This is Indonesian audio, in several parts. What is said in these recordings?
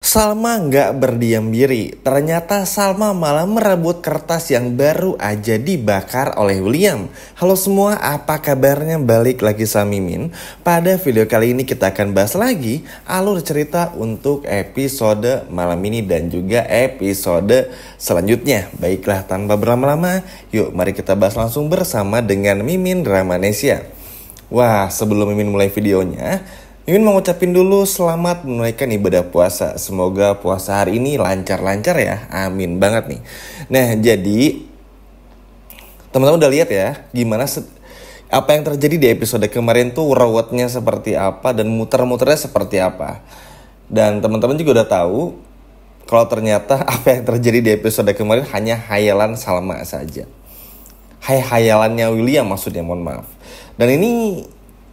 Salma nggak berdiam diri. Ternyata Salma malah merebut kertas yang baru aja dibakar oleh William. Halo semua, apa kabarnya? Balik lagi sama Mimin. Pada video kali ini kita akan bahas lagi alur cerita untuk episode malam ini dan juga episode selanjutnya. Baiklah, tanpa berlama-lama, yuk mari kita bahas langsung bersama dengan Mimin Dramanesia. Wah, sebelum Mimin mulai videonya, Mimin mau ngucapin dulu selamat menunaikan ibadah puasa. Semoga puasa hari ini lancar-lancar ya. Amin banget nih. Nah, jadi teman-teman udah lihat ya gimana apa yang terjadi di episode kemarin tuh, rawatnya seperti apa dan muter-muternya seperti apa. Dan teman-teman juga udah tahu kalau ternyata apa yang terjadi di episode kemarin hanya hayalan Salma saja. Hayalannya William maksudnya, mohon maaf. Dan ini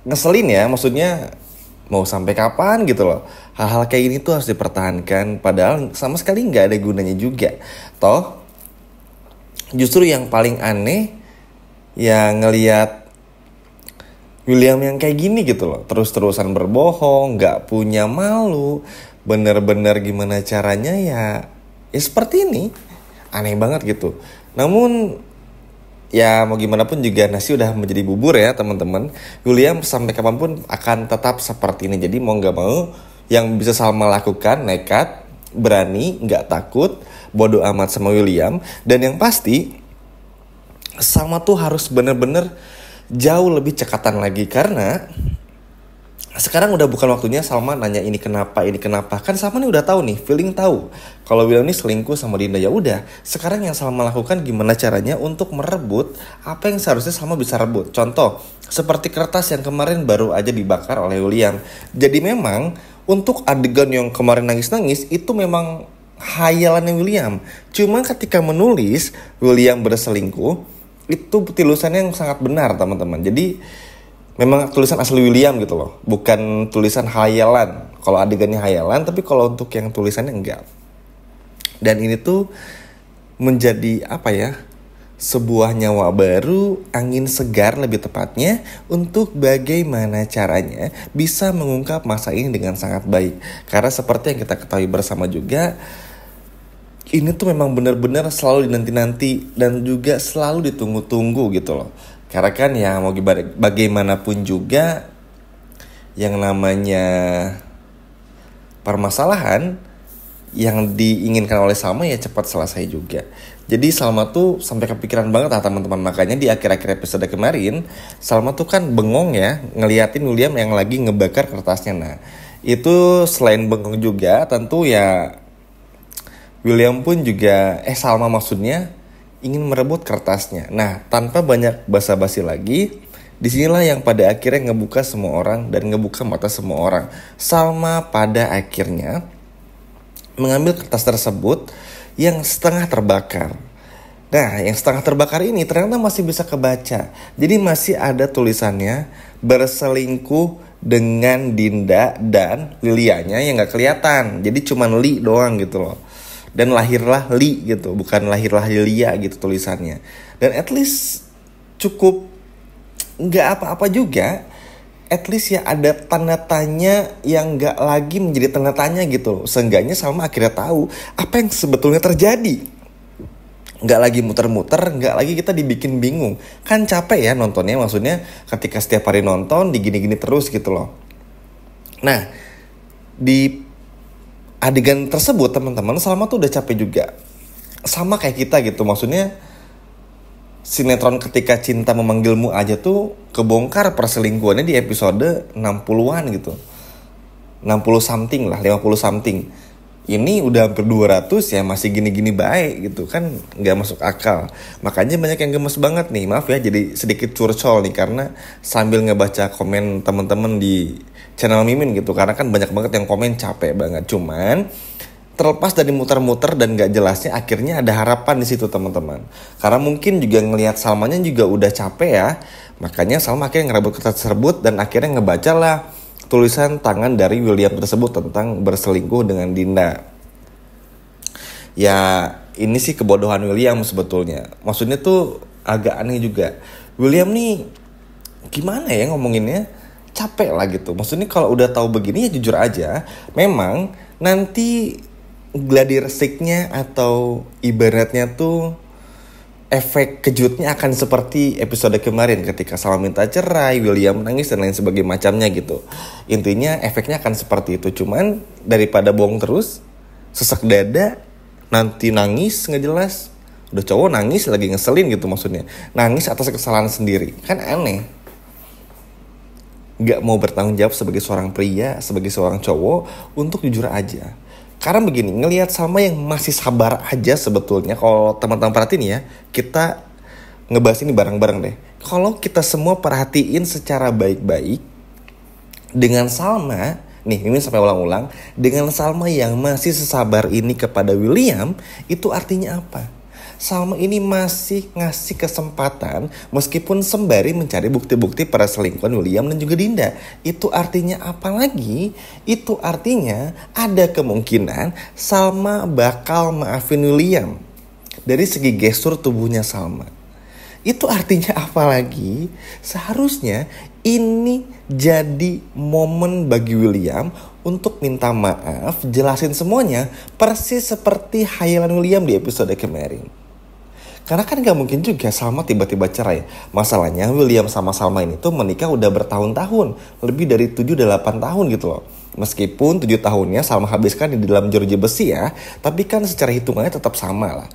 ngeselin ya, maksudnya mau sampai kapan gitu loh. Hal-hal kayak ini tuh harus dipertahankan, padahal sama sekali nggak ada gunanya juga. Toh justru yang paling aneh ya ngelihat William yang kayak gini gitu loh, terus-terusan berbohong, nggak punya malu, bener-bener gimana caranya ya seperti ini, aneh banget gitu. Namun ya mau gimana pun juga nasi udah menjadi bubur ya teman-teman. William sampai kapanpun akan tetap seperti ini. Jadi mau gak mau yang bisa Salma lakukan nekat, berani, gak takut, bodoh amat sama William. Dan yang pasti Salma tuh harus bener-bener jauh lebih cekatan lagi. Karena sekarang udah bukan waktunya Salma nanya ini kenapa. Kan Salma nih udah tahu nih, feeling tahu kalau William ini selingkuh sama Dinda. Ya udah, sekarang yang Salma lakukan gimana caranya untuk merebut apa yang seharusnya Salma bisa rebut. Contoh, seperti kertas yang kemarin baru aja dibakar oleh William. Jadi memang untuk adegan yang kemarin nangis-nangis itu memang hayalannya William. Cuma ketika menulis William berselingkuh, itu tulisannya yang sangat benar teman-teman. Jadi memang tulisan asli William gitu loh, bukan tulisan hayalan. Kalau adegannya hayalan, tapi kalau untuk yang tulisannya enggak. Dan ini tuh menjadi apa ya, sebuah nyawa baru, angin segar lebih tepatnya, untuk bagaimana caranya bisa mengungkap masa ini dengan sangat baik. Karena seperti yang kita ketahui bersama juga, ini tuh memang benar-benar selalu dinanti-nanti dan juga selalu ditunggu-tunggu gitu loh. Karena kan ya mau bagaimanapun juga yang namanya permasalahan yang diinginkan oleh Salma ya cepat selesai juga. Jadi Salma tuh sampai kepikiran banget teman-teman. Makanya di akhir-akhir episode kemarin Salma tuh kan bengong ya ngeliatin William yang lagi ngebakar kertasnya. Nah itu selain bengong juga tentu ya William pun juga Salma maksudnya ingin merebut kertasnya. Nah, tanpa banyak basa-basi lagi, disinilah yang pada akhirnya ngebuka semua orang dan ngebuka mata semua orang. Salma pada akhirnya mengambil kertas tersebut yang setengah terbakar. Nah, yang setengah terbakar ini ternyata masih bisa kebaca. Jadi masih ada tulisannya, berselingkuh dengan Dinda dan Lilianya yang gak kelihatan. Jadi cuman Li doang gitu loh. Dan lahirlah Li gitu, bukan lahirlah Lilia gitu tulisannya. Dan at least cukup nggak apa-apa juga. At least ya ada tanda tanya yang nggak lagi menjadi tanda tanya gitu. Seenggaknya Salma akhirnya tahu apa yang sebetulnya terjadi. Nggak lagi muter-muter, nggak lagi kita dibikin bingung. Kan capek ya nontonnya, maksudnya ketika setiap hari nonton digini-gini terus gitu loh. Nah, di adegan tersebut teman-teman Salma tuh udah capek juga. Sama kayak kita gitu, maksudnya sinetron Ketika Cinta Memanggilmu aja tuh kebongkar perselingkuhannya di episode 60-an gitu, 60 something lah, 50 something. Ini udah hampir 200 ya masih gini-gini baik gitu kan, gak masuk akal. Makanya banyak yang gemes banget nih. Maaf ya jadi sedikit curcol nih karena sambil ngebaca komen teman-teman di channel Mimin gitu. Karena kan banyak banget yang komen, capek banget. Cuman terlepas dari muter-muter dan gak jelasnya, akhirnya ada harapan di situ teman-teman. Karena mungkin juga ngelihat Salmanya juga udah capek ya. Makanya Salma akhirnya ngerebut kertas tersebut dan akhirnya ngebacalah tulisan tangan dari William tersebut tentang berselingkuh dengan Dinda. Ya ini sih kebodohan William sebetulnya. Maksudnya tuh agak aneh juga. William nih gimana ya ngomonginnya, capek lah gitu. Maksudnya kalau udah tahu begini ya jujur aja. Memang nanti gladi resiknya atau ibaratnya tuh efek kejutnya akan seperti episode kemarin ketika Salma minta cerai, William nangis dan lain sebagainya macamnya gitu. Intinya efeknya akan seperti itu. Cuman daripada bohong terus, sesak dada, nanti nangis nggak jelas. Udah cowok nangis lagi ngeselin gitu maksudnya. Nangis atas kesalahan sendiri. Kan aneh. Gak mau bertanggung jawab sebagai seorang pria, sebagai seorang cowok untuk jujur aja. Karena begini, ngelihat Salma yang masih sabar aja sebetulnya. Kalau teman-teman perhatiin ya, kita ngebahas ini bareng-bareng deh. Kalau kita semua perhatiin secara baik-baik, dengan Salma, nih ini sampai ulang-ulang, dengan Salma yang masih sesabar ini kepada William, itu artinya apa? Salma ini masih ngasih kesempatan meskipun sembari mencari bukti-bukti perselingkuhan William dan juga Dinda. Itu artinya apa lagi? Itu artinya ada kemungkinan Salma bakal maafin William dari segi gestur tubuhnya Salma. Itu artinya apa lagi? Seharusnya ini jadi momen bagi William untuk minta maaf, jelasin semuanya persis seperti hayalan William di episode kemarin. Karena kan gak mungkin juga Salma tiba-tiba cerai. Masalahnya William sama Salma ini tuh menikah udah bertahun-tahun. Lebih dari 7-8 tahun gitu loh. Meskipun 7 tahunnya Salma habiskan di dalam jeruji besi ya. Tapi kan secara hitungannya tetap sama lah.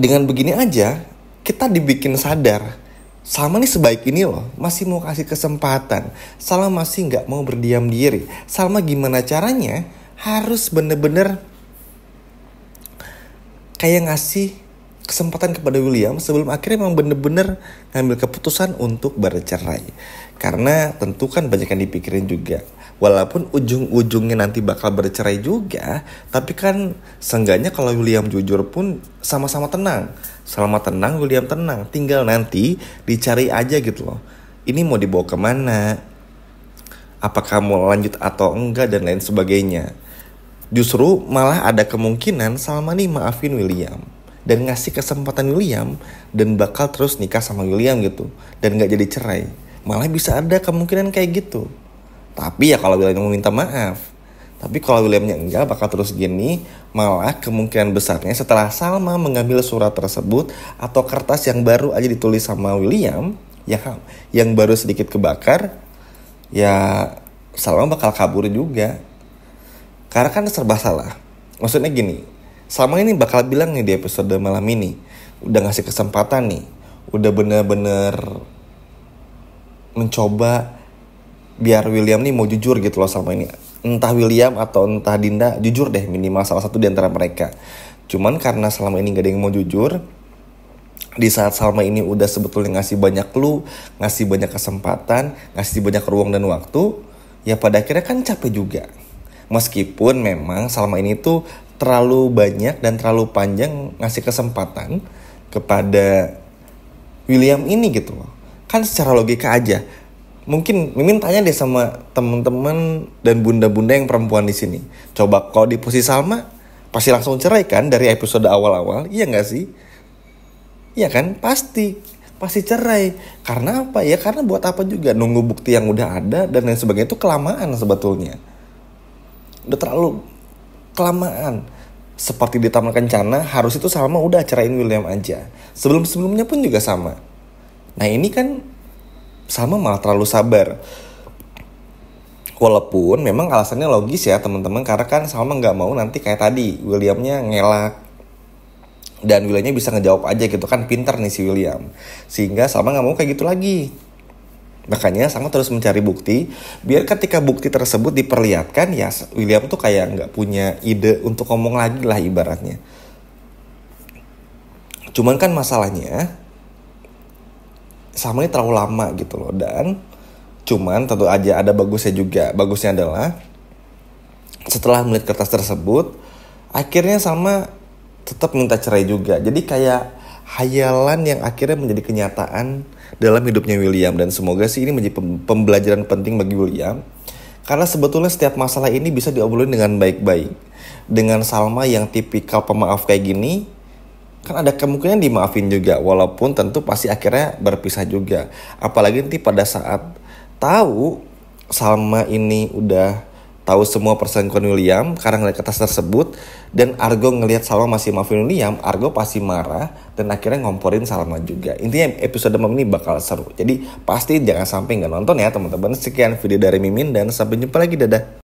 Dengan begini aja kita dibikin sadar. Salma nih sebaik ini loh. Masih mau kasih kesempatan. Salma masih gak mau berdiam diri. Salma gimana caranya harus bener-bener kayak ngasih kesempatan kepada William sebelum akhirnya memang bener-bener ngambil keputusan untuk bercerai. Karena tentu kan banyak yang dipikirin juga. Walaupun ujung-ujungnya nanti bakal bercerai juga, tapi kan seenggaknya kalau William jujur pun sama-sama tenang. Selama tenang, William tenang. Tinggal nanti dicari aja gitu loh. Ini mau dibawa kemana? Apakah mau lanjut atau enggak dan lain sebagainya. Justru malah ada kemungkinan Salma nih maafin William dan ngasih kesempatan William dan bakal terus nikah sama William gitu dan gak jadi cerai. Malah bisa ada kemungkinan kayak gitu. Tapi ya kalau William mau minta maaf. Tapi kalau Williamnya enggak bakal terus gini. Malah kemungkinan besarnya setelah Salma mengambil surat tersebut atau kertas yang baru aja ditulis sama William yang baru sedikit kebakar, ya Salma bakal kabur juga. Karena kan serba salah. Maksudnya gini, Salma ini bakal bilang nih di episode malam ini, udah ngasih kesempatan nih, udah bener-bener mencoba biar William nih mau jujur gitu loh sama ini. Entah William atau entah Dinda, jujur deh minimal salah satu di antara mereka. Cuman karena selama ini gak ada yang mau jujur, di saat Salma ini udah sebetulnya ngasih banyak clue, ngasih banyak kesempatan, ngasih banyak ruang dan waktu, ya pada akhirnya kan capek juga. Meskipun memang Salma ini tuh terlalu banyak dan terlalu panjang ngasih kesempatan kepada William ini gitu loh. Kan secara logika aja. Mungkin Mimin tanya deh sama teman-teman dan bunda-bunda yang perempuan di sini. Coba kalau di posisi Salma pasti langsung cerai kan dari episode awal-awal, iya nggak sih? Iya kan? Pasti cerai. Karena apa? Ya karena buat apa juga nunggu bukti yang udah ada dan lain sebagainya itu kelamaan sebetulnya. Udah terlalu kelamaan. Seperti di Taman Kencana, harus itu Salma udah ceraiin William aja. Sebelum-sebelumnya pun juga sama. Nah ini kan Salma malah terlalu sabar. Walaupun memang alasannya logis ya teman-teman. Karena kan Salma gak mau nanti kayak tadi Williamnya ngelak dan Williamnya bisa ngejawab aja gitu kan. Pintar nih si William. Sehingga Salma gak mau kayak gitu lagi. Makanya Salma terus mencari bukti. Biar ketika bukti tersebut diperlihatkan, ya William tuh kayak gak punya ide untuk ngomong lagi lah ibaratnya. Cuman kan masalahnya Salma ini terlalu lama gitu loh. Dan cuman tentu aja ada bagusnya juga. Bagusnya adalah setelah melihat kertas tersebut, akhirnya Salma tetap minta cerai juga. Jadi kayak hayalan yang akhirnya menjadi kenyataan dalam hidupnya William. Dan semoga sih ini menjadi pembelajaran penting bagi William. Karena sebetulnya setiap masalah ini bisa diobrolin dengan baik-baik. Dengan Salma yang tipikal pemaaf kayak gini, kan ada kemungkinan dimaafin juga. Walaupun tentu pasti akhirnya berpisah juga. Apalagi nanti pada saat tahu Salma ini udah tahu semua perselingkuhan William karena ngeliat kertas tersebut, dan Argo ngelihat Salma masih maafin William, Argo pasti marah dan akhirnya ngomporin Salma juga. Intinya episode malam ini bakal seru. Jadi pasti jangan sampai nggak nonton ya teman-teman. Sekian video dari Mimin dan sampai jumpa lagi, dadah.